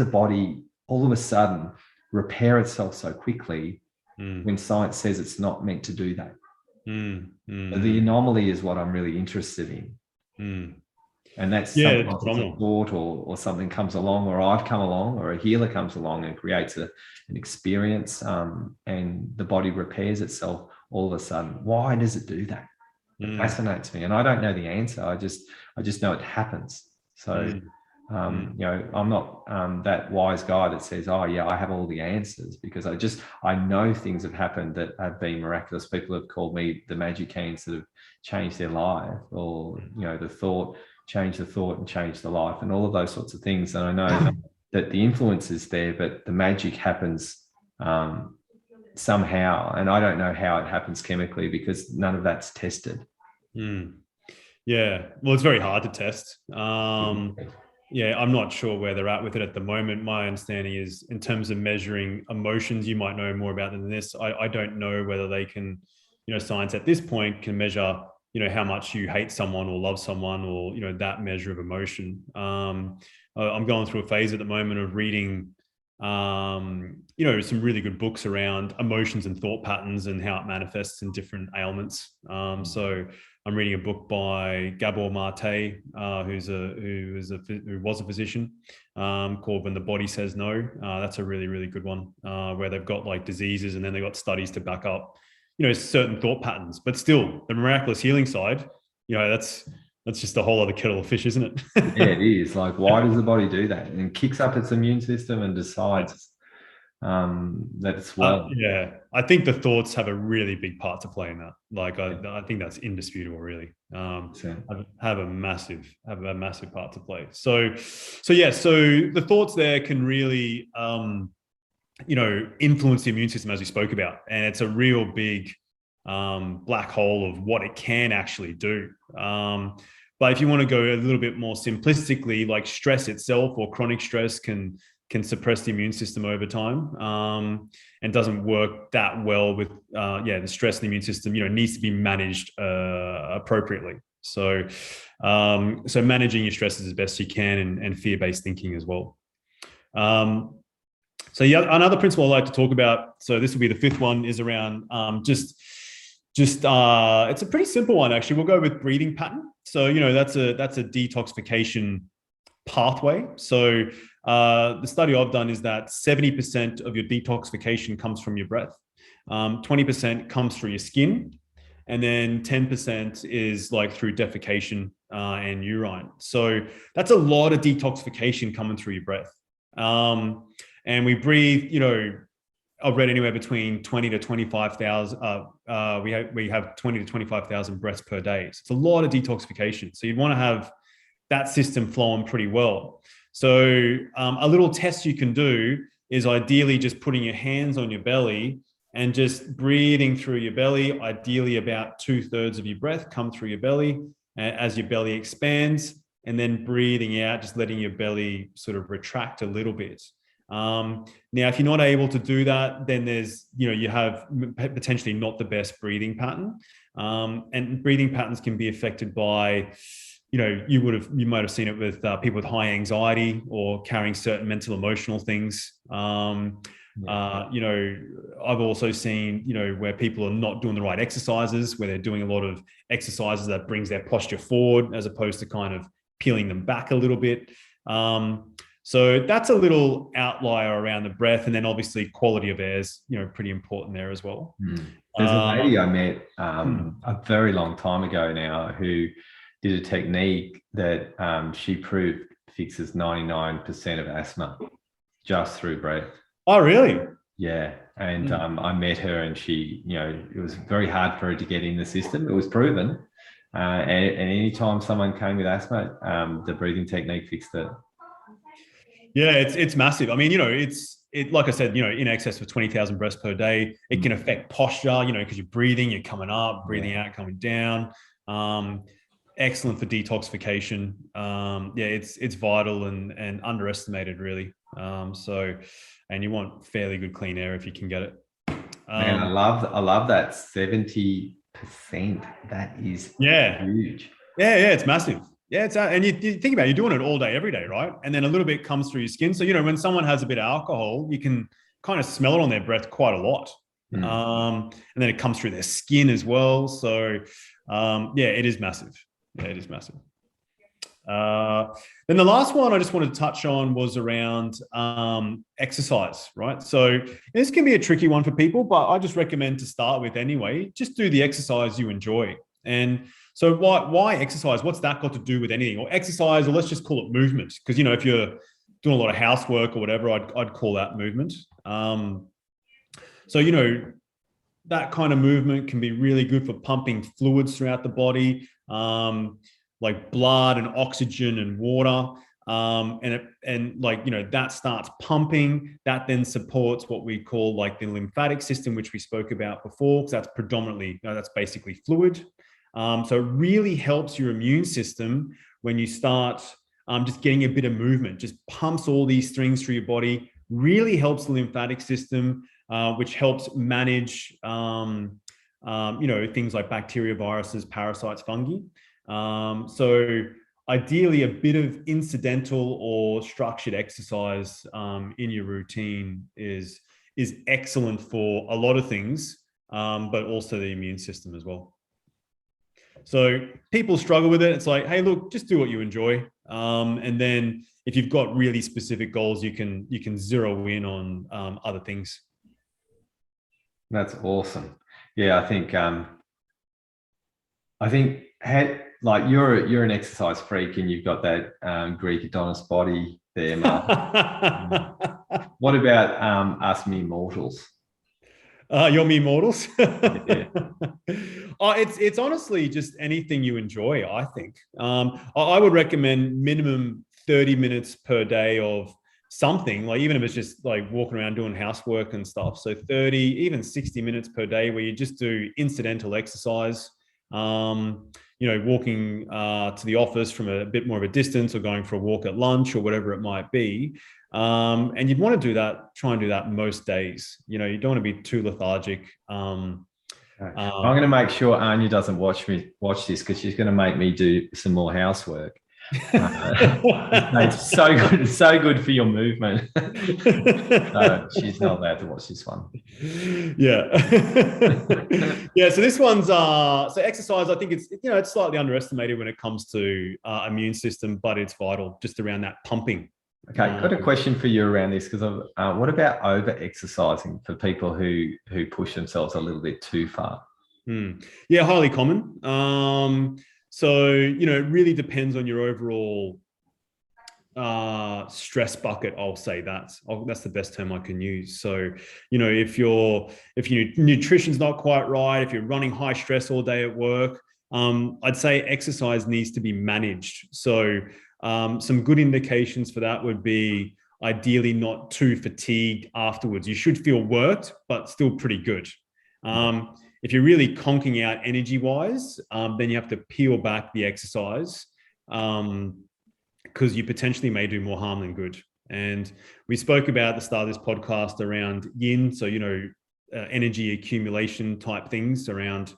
a body all of a sudden repair itself so quickly when science says it's not meant to do that? The anomaly is what I'm really interested in. And that's sometimes it's a thought, or something comes along, or I've come along, or a healer comes along and creates an experience, and the body repairs itself all of a sudden. Why does it do that? It fascinates me, and I don't know the answer. I just know it happens. So, you know, I'm not that wise guy that says, oh yeah, I have all the answers, because I know things have happened that have been miraculous. People have called me the magic hands that have changed their life, or, you know, change the thought and change the life, and all of those sorts of things. And I know that the influence is there, but the magic happens somehow, and I don't know how it happens chemically, because none of that's tested. Yeah, well, it's very hard to test. Yeah, I'm not sure where they're at with it at the moment. My understanding is, in terms of measuring emotions, you might know more about them than this. I don't know whether they can, you know, science at this point can measure, you know, how much you hate someone or love someone, or, you know, that measure of emotion. I'm going through a phase at the moment of reading, you know, some really good books around emotions and thought patterns and how it manifests in different ailments. So I'm reading a book by Gabor Mate, who was a physician, called "When the Body Says No." That's a really, really good one, where they've got like diseases, and then they've got studies to back up, you know, certain thought patterns. But still, the miraculous healing side, you know, that's just a whole other kettle of fish, isn't it? Yeah, it is. Like, why does the body do that? And kicks up its immune system and decides that it's well. Yeah, I think the thoughts have a really big part to play in that. Like, I think that's indisputable, really. Have a massive part to play. So the thoughts there can really, you know, influence the immune system, as we spoke about, and it's a real big black hole of what it can actually do. But if you want to go a little bit more simplistically, like stress itself, or chronic stress, can suppress the immune system over time, and doesn't work that well with the stress in the immune system, you know, needs to be managed appropriately. So managing your stresses as best you can, and fear-based thinking as well. So another principle I like to talk about, so this will be the fifth one, is around it's a pretty simple one, actually. We'll go with breathing pattern. So, you know, that's a detoxification pathway. So the study I've done is that 70% of your detoxification comes from your breath, 20% comes through your skin, and then 10% is like through defecation and urine. So that's a lot of detoxification coming through your breath. And we breathe, you know, I've read anywhere between 20 to 25,000. We have 20 to 25,000 breaths per day. So it's a lot of detoxification. So you'd want to have that system flowing pretty well. So a little test you can do is ideally just putting your hands on your belly and just breathing through your belly. Ideally, about 2/3 of your breath come through your belly as your belly expands, and then breathing out, just letting your belly sort of retract a little bit. Now, if you're not able to do that, then there's, you have potentially not the best breathing pattern. And breathing patterns can be affected by, you might have seen it with people with high anxiety or carrying certain mental emotional things. I've also seen, where people are not doing the right exercises, where they're doing a lot of exercises that brings their posture forward as opposed to kind of peeling them back a little bit. So that's a little outlier around the breath. And then obviously quality of air is, pretty important there as well. There's a lady I met a very long time ago now who did a technique that she proved fixes 99% of asthma just through breath. Oh, really? Yeah. And I met her and she, it was very hard for her to get in the system. It was proven. And anytime someone came with asthma, the breathing technique fixed it. Yeah, it's massive. I mean, like I said, in excess of 20,000 breaths per day. It can affect posture, because you're breathing, you're coming up, breathing out, coming down. Excellent for detoxification. It's vital and underestimated, really. And you want fairly good clean air if you can get it. Man, I love that 70%. That is huge. Yeah, it's massive. Yeah, and you think about it, you're doing it all day, every day, right? And then a little bit comes through your skin. So, when someone has a bit of alcohol, you can kind of smell it on their breath quite a lot. And then it comes through their skin as well. So, it is massive. Yeah, it is massive. Then the last one I just wanted to touch on was around exercise, right? So this can be a tricky one for people, but I just recommend to start with anyway, just do the exercise you enjoy. And so why exercise? What's that got to do with anything? Or exercise, or let's just call it movement. Because, if you're doing a lot of housework or whatever, I'd call that movement. That kind of movement can be really good for pumping fluids throughout the body, like blood and oxygen and water. That starts pumping. That then supports what we call like the lymphatic system, which we spoke about before, because that's basically fluid. So it really helps your immune system when you start just getting a bit of movement, just pumps all these things through your body, really helps the lymphatic system, which helps manage, things like bacteria, viruses, parasites, fungi. So ideally a bit of incidental or structured exercise in your routine is excellent for a lot of things, but also the immune system as well. So people struggle with it. It's like, hey, look, just do what you enjoy. And then if you've got really specific goals, you can zero in on other things. That's awesome. Yeah, I think you're an exercise freak and you've got that Greek Adonis body there, Mark. What about us mere mortals? You're mere mortals. Yeah. It's honestly just anything you enjoy, I think. I would recommend minimum 30 minutes per day of something, like even if it's just like walking around doing housework and stuff. So 30, even 60 minutes per day where you just do incidental exercise, walking to the office from a bit more of a distance or going for a walk at lunch or whatever it might be. And you'd want to try and do that most days. You don't want to be too lethargic. I'm going to make sure Anya doesn't watch this because she's going to make me do some more housework. It's so good for your movement. No, she's not allowed to watch this one. Yeah. Yeah, so this one's so exercise, I think it's slightly underestimated when it comes to immune system, but it's vital just around that pumping. Okay, got a question for you around this, because what about over exercising for people who push themselves a little bit too far? Yeah, highly common. So, it really depends on your overall stress bucket. I'll say that's the best term I can use. So, if your nutrition's not quite right, if you're running high stress all day at work, I'd say exercise needs to be managed. So, some good indications for that would be ideally not too fatigued afterwards. You should feel worked, but still pretty good. If you're really conking out energy-wise, then you have to peel back the exercise because you potentially may do more harm than good. And we spoke about at the start of this podcast around yin. So, energy accumulation type things around,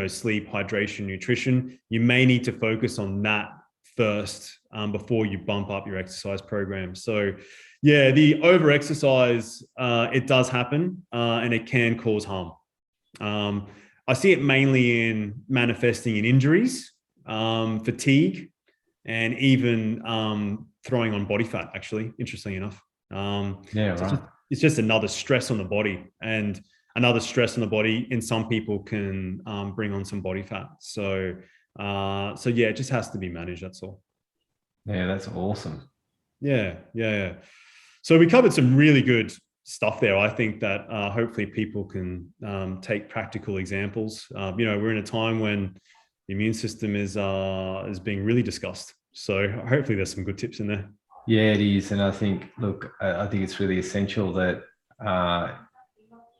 sleep, hydration, nutrition. You may need to focus on that first before you bump up your exercise program. So yeah, the over exercise, it does happen and it can cause harm. I see it mainly in manifesting in injuries, fatigue, and even throwing on body fat, actually, interestingly enough. It's just another stress on the body, and another stress on the body in some people can bring on some body fat. So yeah, it just has to be managed. That's all. Yeah, that's awesome. Yeah. So we covered some really good stuff there. I think that hopefully people can take practical examples. We're in a time when the immune system is being really discussed. So hopefully there's some good tips in there. Yeah, it is. And I think, I think it's really essential that,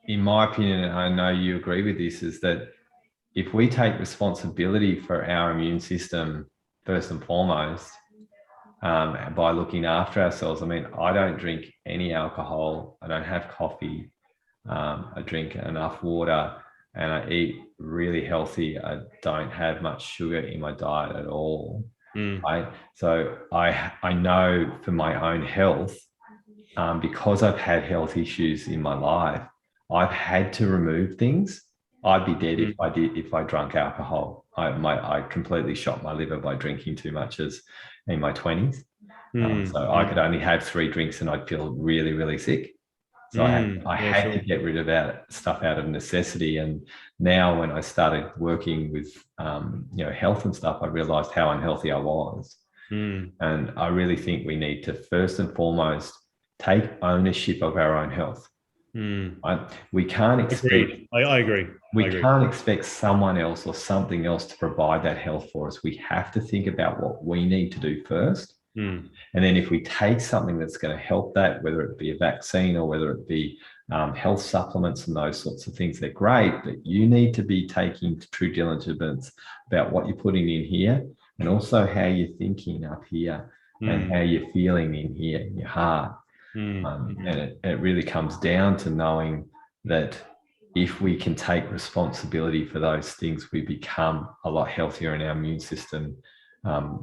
in my opinion, and I know you agree with this, is that if we take responsibility for our immune system first and foremost, by looking after ourselves. I mean, I don't drink any alcohol. I don't have coffee. I drink enough water and I eat really healthy. I don't have much sugar in my diet at all. Right? So I know for my own health, because I've had health issues in my life, I've had to remove things. I'd be dead if I drank alcohol. I completely shot my liver by drinking too much in my 20s. So I could only have 3 drinks and I'd feel really, really sick. So I had to get rid of that stuff out of necessity. And now when I started working with, health and stuff, I realized how unhealthy I was. And I really think we need to first and foremost take ownership of our own health. We can't expect. I agree. We can't expect someone else or something else to provide that health for us. We have to think about what we need to do first. And then if we take something that's going to help that, whether it be a vaccine or whether it be health supplements and those sorts of things, they're great, but you need to be taking true diligence about what you're putting in here and also how you're thinking up here and how you're feeling in here in your heart. And it really comes down to knowing that if we can take responsibility for those things, we become a lot healthier and our immune system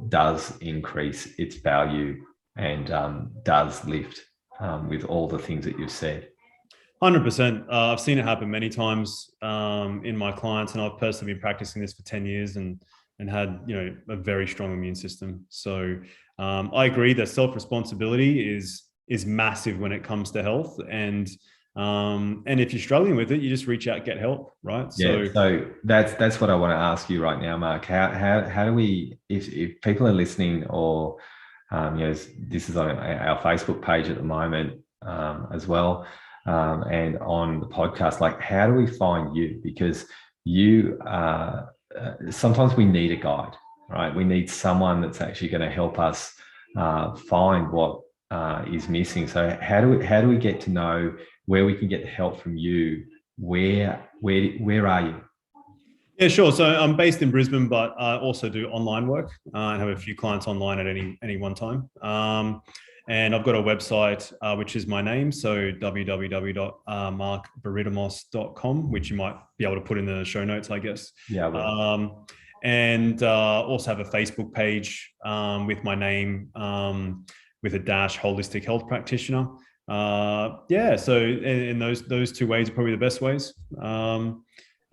does increase its value and does lift with all the things that you've said. 100%. I've seen it happen many times in my clients, and I've personally been practicing this for 10 years and had a very strong immune system. So I agree that self-responsibility is massive when it comes to health, and if you're struggling with it, you just reach out, get help, right? So that's what I want to ask you right now, Mark. How do we, if people are listening, or this is on our Facebook page at the moment as well, and on the podcast, like, how do we find you? Because you sometimes we need a guide, right? We need someone that's actually going to help us find what is missing. So how do we get to know where we can get the help from you? Where are you? Yeah, sure. So I'm based in Brisbane, but I also do online work. I have a few clients online at any one time. And I've got a website, which is my name. So www.markvaritimos.com, which you might be able to put in the show notes, I guess. Yeah. And also have a Facebook page with my name, with a dash, holistic health practitioner. So in those 2 ways are probably the best ways.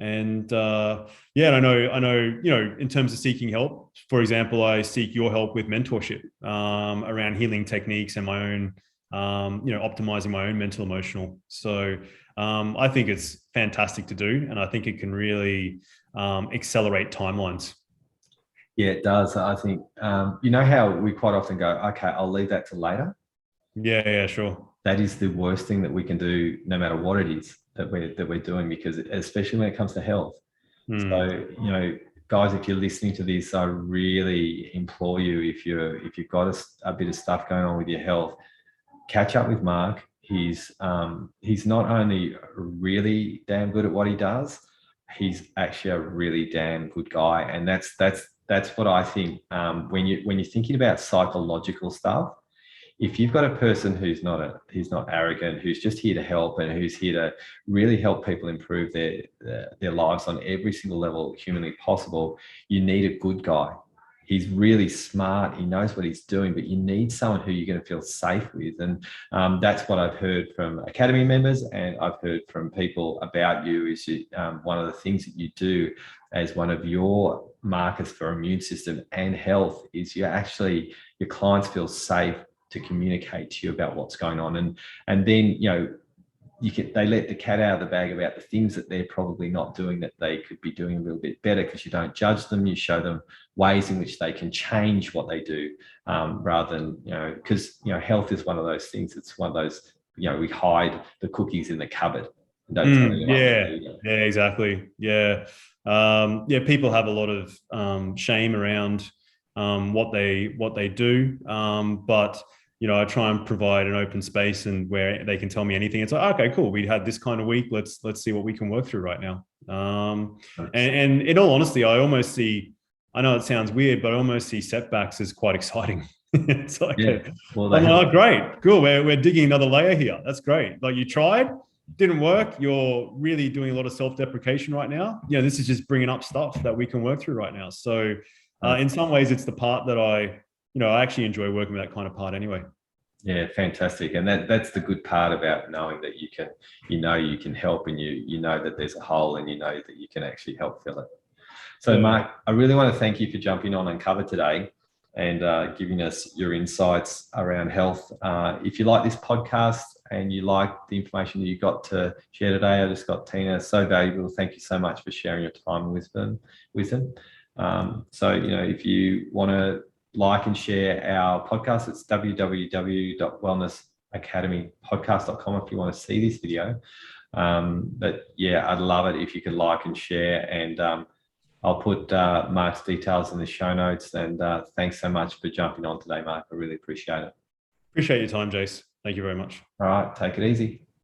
And I know, in terms of seeking help, for example, I seek your help with mentorship around healing techniques and my own, optimizing my own mental, emotional. So I think it's fantastic to do. And I think it can really accelerate timelines. Yeah, it does. I think, how we quite often go, okay, I'll leave that to later. Yeah, sure. That is the worst thing that we can do, no matter what it is that we're doing, because especially when it comes to health. So, guys, if you're listening to this, I really implore you, if you've got a bit of stuff going on with your health, catch up with Mark. He's not only really damn good at what he does, he's actually a really damn good guy. And that's what I think. When you're thinking about psychological stuff, if you've got a person who's not arrogant, who's just here to help and who's here to really help people improve their lives on every single level humanly possible, you need a good guy. He's really smart. He knows what he's doing, but you need someone who you're going to feel safe with. And that's what I've heard from Academy members, and I've heard from people about you is one of the things that you do as one of your markers for immune system and health is your clients feel safe to communicate to you about what's going on. And then, they let the cat out of the bag about the things that they're probably not doing that they could be doing a little bit better, because you don't judge them. You show them ways in which they can change what they do, rather than, because, health is one of those things. It's one of those, we hide the cookies in the cupboard. And don't tell anyone. Yeah, exactly. Yeah. People have a lot of shame around what they do. But I try and provide an open space and where they can tell me anything. It's like, okay, cool. We had this kind of week. Let's see what we can work through right now. And in all honesty, I almost see, I know it sounds weird, but I almost see setbacks as quite exciting. It's like, great, cool. We're digging another layer here. That's great. Like, you tried, didn't work. You're really doing a lot of self-deprecation right now. This is just bringing up stuff that we can work through right now. So in some ways, it's the part that I actually enjoy working with, that kind of part anyway. Yeah, fantastic. And that's the good part about knowing that you can help, and you know that there's a hole, and you know that you can actually help fill it. So Mark, I really want to thank you for jumping on Uncovered today and giving us your insights around health. If you like this podcast and you like the information that you got to share today, I just got Tina, so valuable. Thank you so much for sharing your time and wisdom. So, if you want to like and share our podcast, it's www.wellnessacademypodcast.com if you want to see this video. But yeah, I'd love it if you could like and share, and I'll put Mark's details in the show notes. And thanks so much for jumping on today, Mark. I really appreciate it. Appreciate your time, Jace. Thank you very much. All right, take it easy.